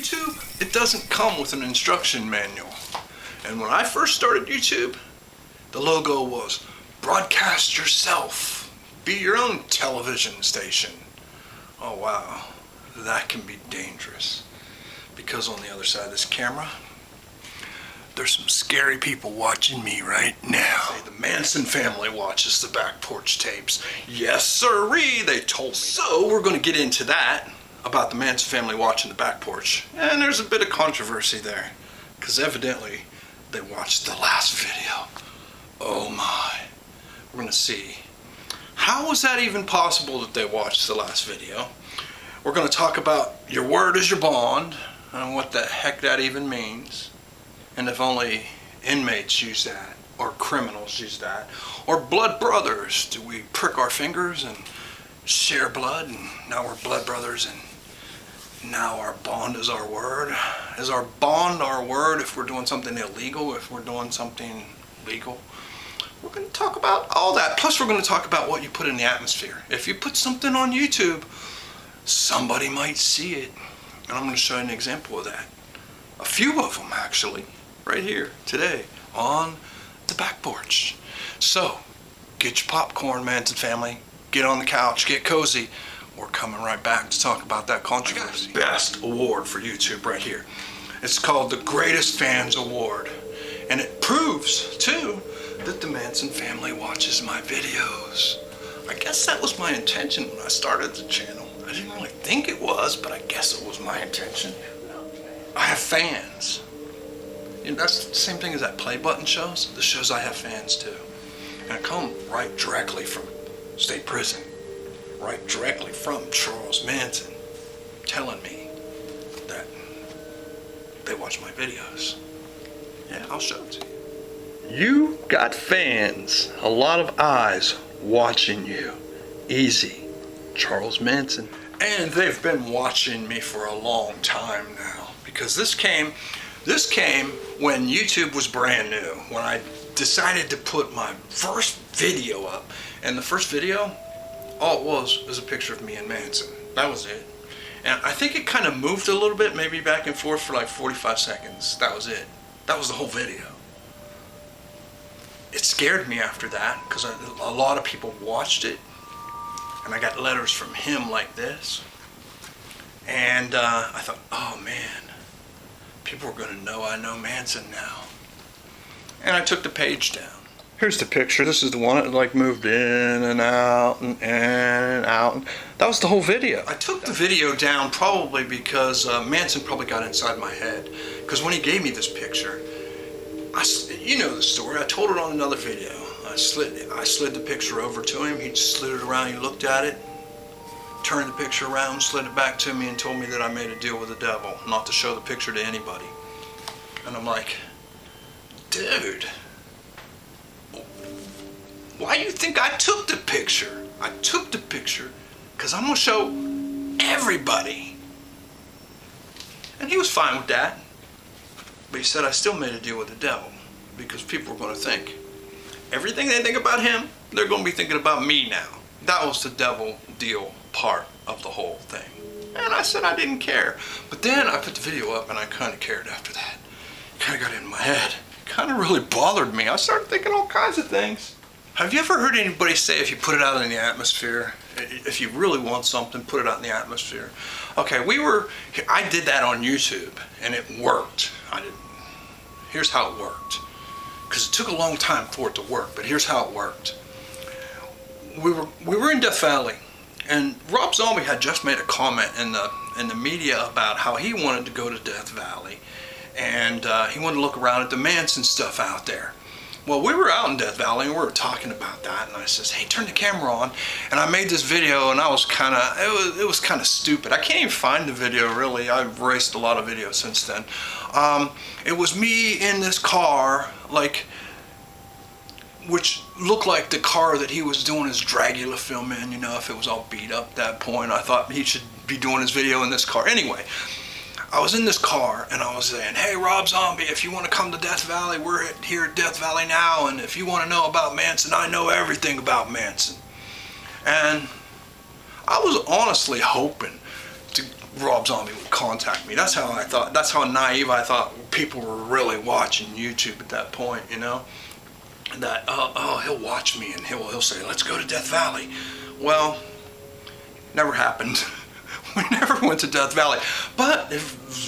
YouTube, it doesn't come with an instruction manual. And when I first started YouTube, the logo was broadcast yourself. Be your own television station. Oh wow, that can be dangerous. Because on the other side of this camera, there's some scary people watching me right now. The Manson family watches the Back Porch Tapes. Yes sirree, they told me. So we're going to get into that, about the Manson family watching the Back Porch. And there's a bit of controversy there, because evidently they watched the last video. Oh my. We're going to see, how was that even possible that they watched the last video? We're going to talk about your word is your bond, and what the heck that even means. And if only inmates use that, or criminals use that, or blood brothers, do we prick our fingers and share blood, and now we're blood brothers, and now our bond is our word? Is our bond our word if we're doing something illegal, if we're doing something legal? We're going to talk about all that. Plus we're going to talk about what you put in the atmosphere. If you put something on YouTube, somebody might see it. And I'm going to show you an example of that. A few of them actually. Right here, today, on the Back Porch. So, get your popcorn, Manson family. Get on the couch, get cozy. We're coming right back to talk about that controversy. Best award for YouTube right here. It's called the Greatest Fans Award. And it proves, too, that the Manson family watches my videos. I guess that was my intention when I started the channel. I didn't really think it was, but I guess it was my intention. I have fans. You know, that's the same thing as that play button shows. The shows I have fans too. And it come right directly from state prison. Right directly from Charles Manson telling me that they watch my videos. Yeah, I'll show it to you. You got fans. A lot of eyes watching you. Easy. Charles Manson. And they've been watching me for a long time now. Because this came when YouTube was brand new, when I decided to put my first video up. And the first video, all it was a picture of me and Manson. That was it. And I think it kind of moved a little bit, maybe back and forth for like 45 seconds. That was it. That was the whole video. It scared me after that, because a lot of people watched it. And I got letters from him like this. And I thought, oh man, people are going to know I know Manson now. And I took the page down. Here's the picture. This is the one that like moved in and out and in and out. That was the whole video. I took the video down probably because Manson probably got inside my head. Because when he gave me this picture, you know the story. I told it on another video. I slid the picture over to him. He just slid it around. He looked at it, turned the picture around, slid it back to me, and told me that I made a deal with the devil not to show the picture to anybody. And I'm like, dude, why do you think I took the picture? I took the picture because I'm going to show everybody. And he was fine with that. But he said I still made a deal with the devil because people were going to think everything they think about him, they're going to be thinking about me now. That was the devil deal part of the whole thing. And I said I didn't care. But then I put the video up and I kind of cared after that. Kind of got in my head. Kind of really bothered me. I started thinking all kinds of things. Have you ever heard anybody say if you put it out in the atmosphere, if you really want something, put it out in the atmosphere? Okay, I did that on YouTube and it worked. Here's how it worked. Because it took a long time for it to work, but here's how it worked. We were in Death Valley, and Rob Zombie had just made a comment in the media about how he wanted to go to Death Valley, and he wanted to look around at the Manson stuff out there. Well, we were out in Death Valley and we were talking about that, and I says, hey, turn the camera on. And I made this video, and I was it was kind of stupid. I can't even find the video really. I've erased a lot of videos since then. It was me in this car, which looked like the car that he was doing his Dragula film in, you know, if it was all beat up at that point. I thought he should be doing his video in this car. Anyway, I was in this car and I was saying, hey, Rob Zombie, if you want to come to Death Valley, we're here at Death Valley now, and if you want to know about Manson, I know everything about Manson. And I was honestly hoping to Rob Zombie would contact me. That's how I thought, that's how naive I thought people were really watching YouTube at that point, you know? That, he'll watch me and he'll say, let's go to Death Valley. Well, never happened. We never went to Death Valley. But,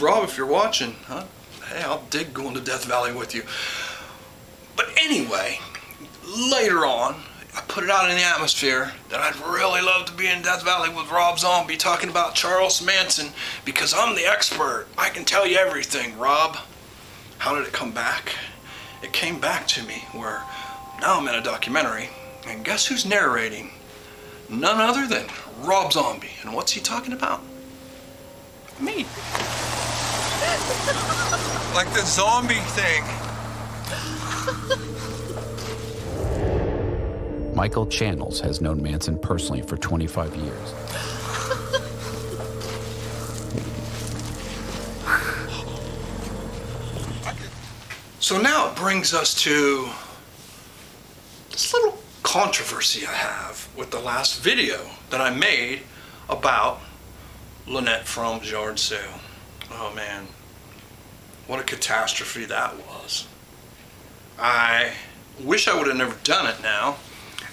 Rob, if you're watching, hey, I'll dig going to Death Valley with you. But anyway, later on, I put it out in the atmosphere that I'd really love to be in Death Valley with Rob Zombie talking about Charles Manson because I'm the expert. I can tell you everything, Rob. How did it come back? It came back to me where now I'm in a documentary, and guess who's narrating? None other than Rob Zombie. And what's he talking about? Me. Like the zombie thing. Michael Channels has known Manson personally for 25 years. So now it brings us to this little controversy I have with the last video that I made about Lynette Fromm's yard sale. Oh man, what a catastrophe that was. I wish I would have never done it now,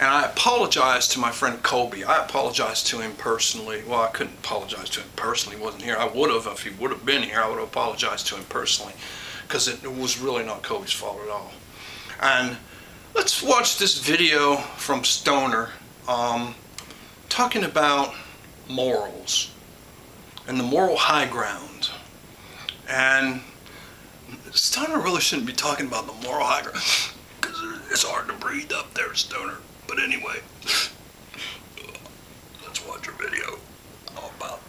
and I apologize to my friend Colby. I apologize to him personally. Well, I couldn't apologize to him personally. He wasn't here. I would have, if he would have been here, I would have apologized to him personally, because it was really not Colby's fault at all. And let's watch this video from Stoner talking about morals and the moral high ground. And Stoner really shouldn't be talking about the moral high ground because it's hard to breathe up there, Stoner. But anyway, let's watch your video about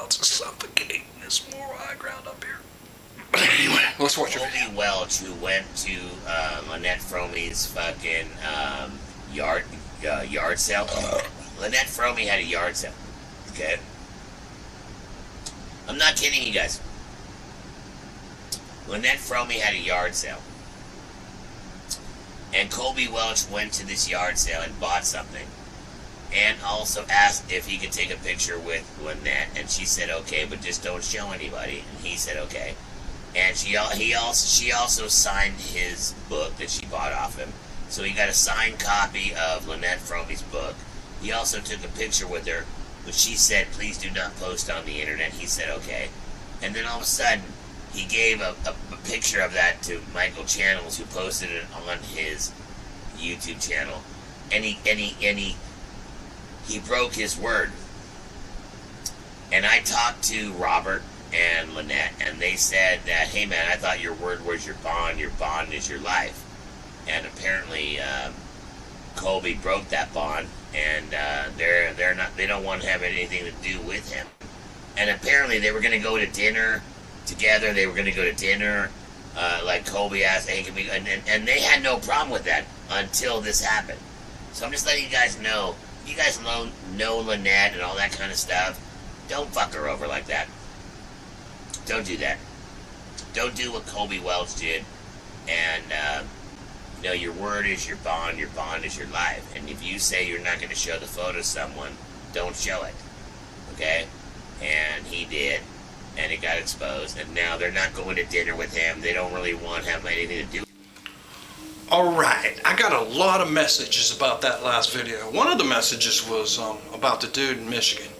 to suffocate this moral high ground up here. But anyway, let's watch your video. Colby Welch, who went to Lynette Frommy's fucking yard sale. Lynette Frommy had a yard sale. Okay? I'm not kidding you guys. Lynette Frommy had a yard sale. And Colby Welch went to this yard sale and bought something. And also asked if he could take a picture with Lynette. And she said okay, but just don't show anybody. And he said okay. And she also signed his book that she bought off him. So he got a signed copy of Lynette Frommy's book. He also took a picture with her, which she said, please do not post on the internet. He said okay. And then all of a sudden, he gave a picture of that to Michael Channels, who posted it on his YouTube channel. And he broke his word. And I talked to Robert and Lynette, and they said that, hey man, I thought your word was your bond is your life. And apparently Colby broke that bond, and they don't want to have anything to do with him. And apparently they were going to go to dinner together. They were going to go to dinner, like Colby asked, hey, can we, and they had no problem with that until this happened. So I'm just letting you guys know, you guys know Lynette and all that kind of stuff. Don't fuck her over like that. Don't do that. Don't do what Colby Welch did. And, your word is your bond is your life. And if you say you're not going to show the photo to someone, don't show it. Okay? And he did. And it got exposed. And now they're not going to dinner with him. They don't really want to have anything to do. Alright, I got a lot of messages about that last video. One of the messages was about the dude in Michigan.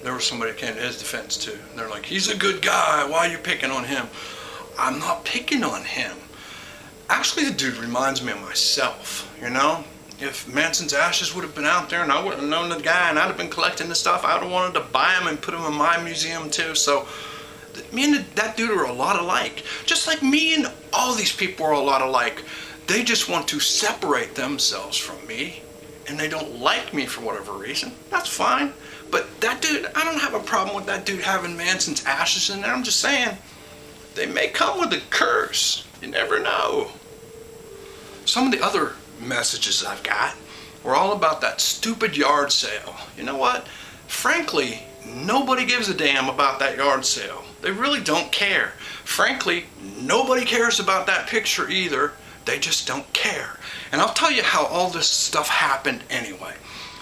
There was somebody that came to his defense too. They're like, he's a good guy, why are you picking on him? I'm not picking on him. Actually, the dude reminds me of myself, you know? If Manson's ashes would have been out there and I would have known the guy and I'd have been collecting the stuff, I would have wanted to buy him and put him in my museum too. So me and that dude are a lot alike. Just like me and all these people are a lot alike. They just want to separate themselves from me, and they don't like me for whatever reason. That's fine. But that dude, I don't have a problem with that dude having Manson's ashes in there. I'm just saying, they may come with a curse. You never know. Some of the other messages I've got were all about that stupid yard sale. You know what? Frankly, nobody gives a damn about that yard sale. They really don't care. Frankly, nobody cares about that picture either. They just don't care. And I'll tell you how all this stuff happened anyway.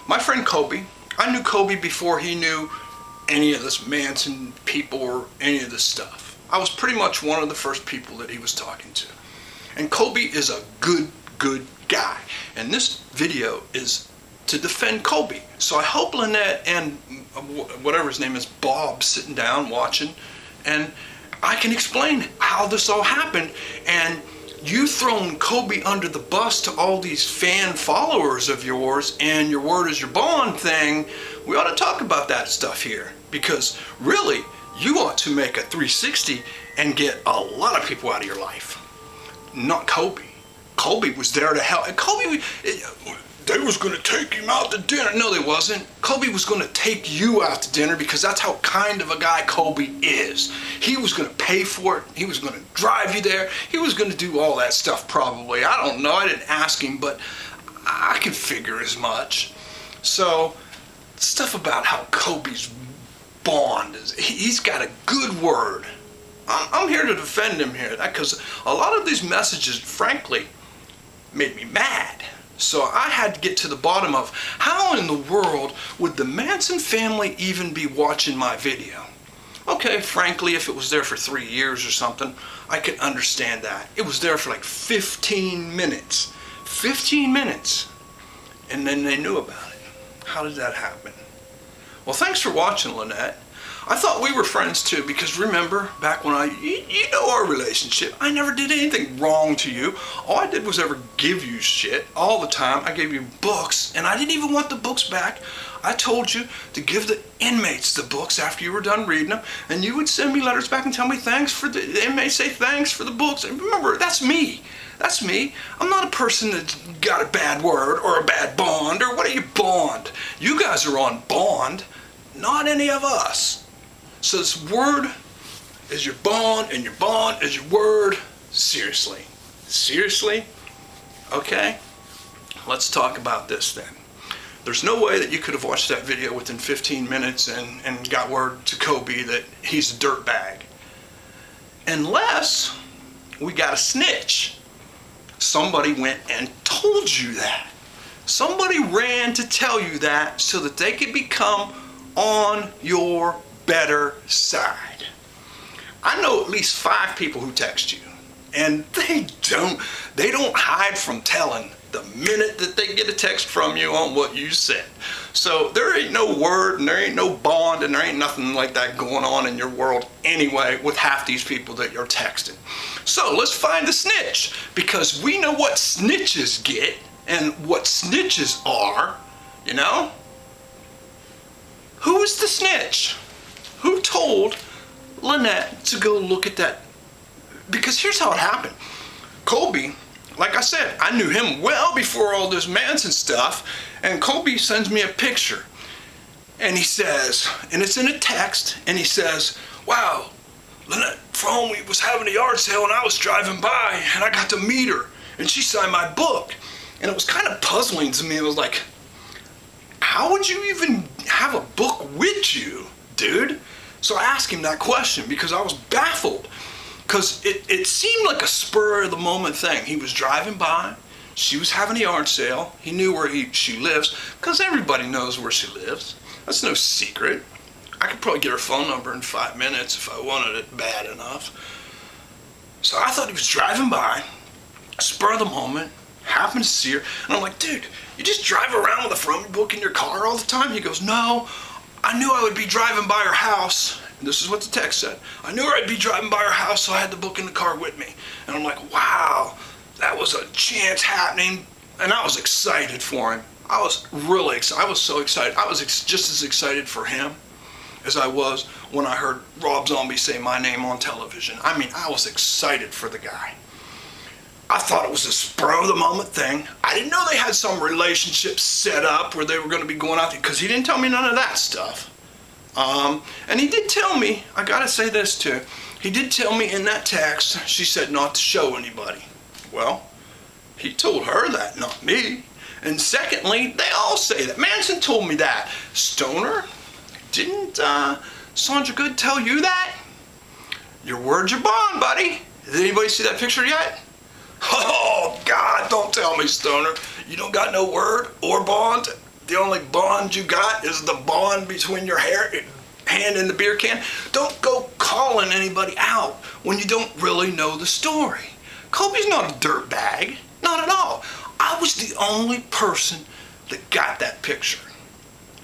My friend Kobe, I knew Kobe before he knew any of this Manson people or any of this stuff. I was pretty much one of the first people that he was talking to. And Kobe is a good guy. And this video is to defend Kobe. So I hope Lynette and whatever his name is, Bob, sitting down watching, and I can explain how this all happened. And you throwing Kobe under the bus to all these fan followers of yours and your word is your bond thing, we ought to talk about that stuff here. Because really, you ought to make a 360 and get a lot of people out of your life. Not Kobe. Kobe was there to help. Kobe, they was going to take him out to dinner. No, they wasn't. Kobe was going to take you out to dinner because that's how kind of a guy Kobe is. He was going to pay for it. He was going to drive you there. He was going to do all that stuff probably. I don't know. I didn't ask him, but I can figure as much. So, stuff about how Kobe's bond is, he's got a good word. I'm here to defend him here because a lot of these messages, frankly, made me mad. So I had to get to the bottom of how in the world would the Manson family even be watching my video? Okay, frankly, if it was there for 3 years or something, I could understand that. It was there for like 15 minutes. 15 minutes. And then they knew about it. How did that happen? Well, thanks for watching, Lynette. I thought we were friends too, because remember, back when you know our relationship, I never did anything wrong to you. All I did was ever give you shit all the time. I gave you books, and I didn't even want the books back. I told you to give the inmates the books after you were done reading them, and you would send me letters back and tell me thanks for the inmates say thanks for the books. And remember, that's me. That's me. I'm not a person that got a bad word or a bad bond, or what are you, bond? You guys are on bond, not any of us. So this word is your bond, and your bond is your word. Seriously. Seriously? Okay? Let's talk about this then. There's no way that you could have watched that video within 15 minutes and got word to Kobe that he's a dirtbag. Unless we got a snitch. Somebody went and told you that. Somebody ran to tell you that so that they could become on your better side. I know at least 5 people who text you, and they don't hide from telling the minute that they get a text from you on what you said. So there ain't no word and there ain't no bond and there ain't nothing like that going on in your world anyway with half these people that you're texting. So let's find the snitch, because we know what snitches get and what snitches are, you know? Who is the snitch? Who told Lynette to go look at that? Because here's how it happened. Kobe, like I said, I knew him well before all this Manson stuff, and Kobe sends me a picture. And he says, and it's in a text, and he says, wow, Lynette Fromey was having a yard sale and I was driving by and I got to meet her and she signed my book. And it was kind of puzzling to me. It was like, how would you even have a book with you, dude? So I asked him that question because I was baffled, because it seemed like a spur of the moment thing. He was driving by, she was having a yard sale, he knew where she lives, because everybody knows where she lives. That's no secret. I could probably get her phone number in 5 minutes if I wanted it bad enough. So I thought he was driving by, spur of the moment, happened to see her, and I'm like, dude, you just drive around with a Fromey book in your car all the time? He goes, no, I knew I would be driving by her house. And this is what the text said. I knew I'd be driving by her house, so I had the book in the car with me. And I'm like, wow, that was a chance happening. And I was excited for him. I was really excited. I was so excited. I was just as excited for him as I was when I heard Rob Zombie say my name on television. I mean, I was excited for the guy. I thought it was a spur of the moment thing. I didn't know they had some relationship set up where they were going to be going out there, because he didn't tell me none of that stuff. And he did tell me, I gotta say this too, he did tell me in that text, she said not to show anybody. Well, he told her that, not me. And secondly, they all say that. Manson told me that. Stoner, didn't Sandra Good tell you that? Your word's your bond, buddy. Did anybody see that picture yet? Oh, God, don't tell me, Stoner. You don't got no word or bond? the only bond you got is the bond between your hand and the beer can. Don't go calling anybody out when you don't really know the story. Kobe's not a dirtbag, not at all. I was the only person that got that picture.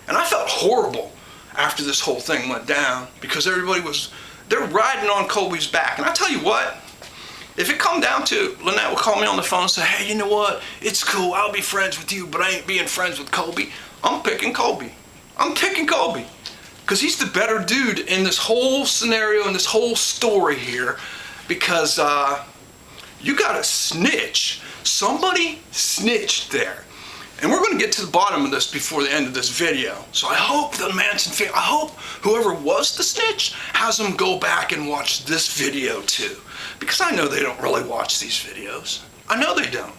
And I felt horrible after this whole thing went down because they're riding on Kobe's back. And I tell you what, if it come down to Lynette will call me on the phone and say, hey, you know what, it's cool, I'll be friends with you, but I ain't being friends with Kobe. I'm picking Kobe. I'm picking Kobe. Because he's the better dude in this whole scenario and this whole story here. Because you got a snitch. Somebody snitched there. And we're going to get to the bottom of this before the end of this video. So I hope the Manson family, I hope whoever was the snitch has them go back and watch this video too. Because I know they don't really watch these videos. I know they don't.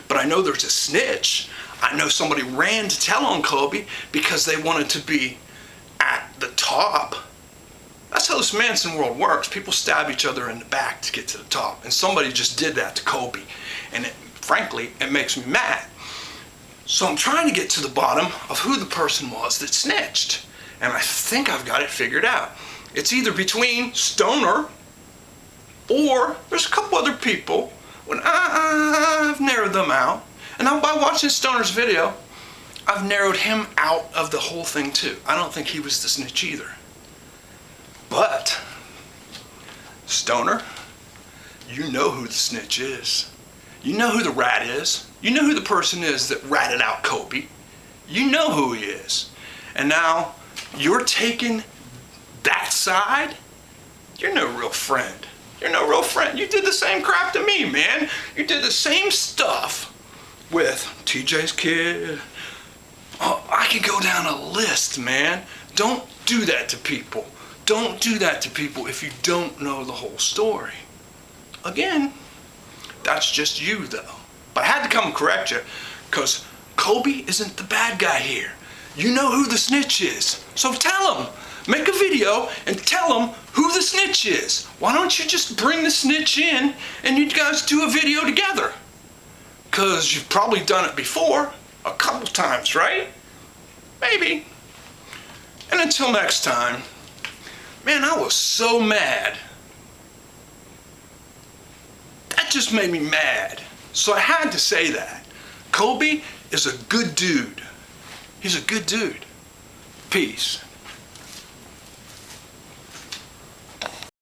But I know there's a snitch. I know somebody ran to tell on Kobe because they wanted to be at the top. That's how this Manson world works. People stab each other in the back to get to the top. And somebody just did that to Kobe. And frankly, it makes me mad. So I'm trying to get to the bottom of who the person was that snitched. And I think I've got it figured out. It's either between Stoner or there's a couple other people. When I've narrowed them out. And now by watching Stoner's video, I've narrowed him out of the whole thing too. I don't think he was the snitch either. But, Stoner, you know who the snitch is. You know who the rat is. You know who the person is that ratted out Kobe. You know who he is. And now, you're taking that side? You're no real friend. You're no real friend. You did the same crap to me, man. You did the same stuff with TJ's kid. Oh, I could go down a list, man. Don't do that to people. Don't do that to people if you don't know the whole story. Again, that's just you, though. But I had to come and correct you, because Kobe isn't the bad guy here. You know who the snitch is. So tell him. Make a video and tell him who the snitch is. Why don't you just bring the snitch in and you guys do a video together? Because you've probably done it before, a couple times, right? Maybe. And until next time, man, I was so mad. That just made me mad. So I had to say that. Kobe is a good dude. He's a good dude. Peace.